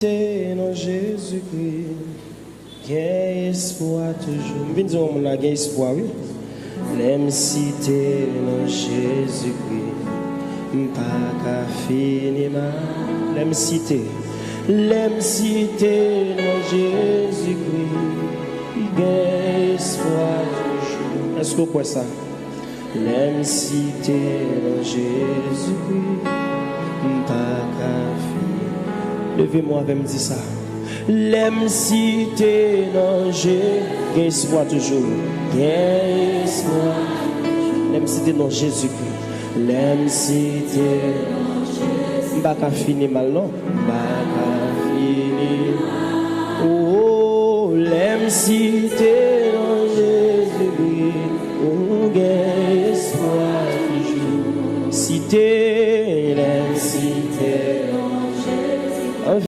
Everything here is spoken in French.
Non Jésus-Christ, gain espoir toujours. Je viens dire on a gain espoir, oui. L'aime citer non Jésus-Christ, pas qu'à finir mal. L'aime citer non Jésus-Christ, gain espoir toujours. Est-ce que vous croyez ça? L'aime citer non Jésus-Christ, pas qu'à finir. Levez-moi avec me dire ça. L'aime citer non Jésus, gain espoir toujours. Gain espoir. L'aime citer non Jésus-Christ. L'aime citer non Jésus. Pas qu'à finir mal non. Pas qu'à finir. Oh, l'aime citer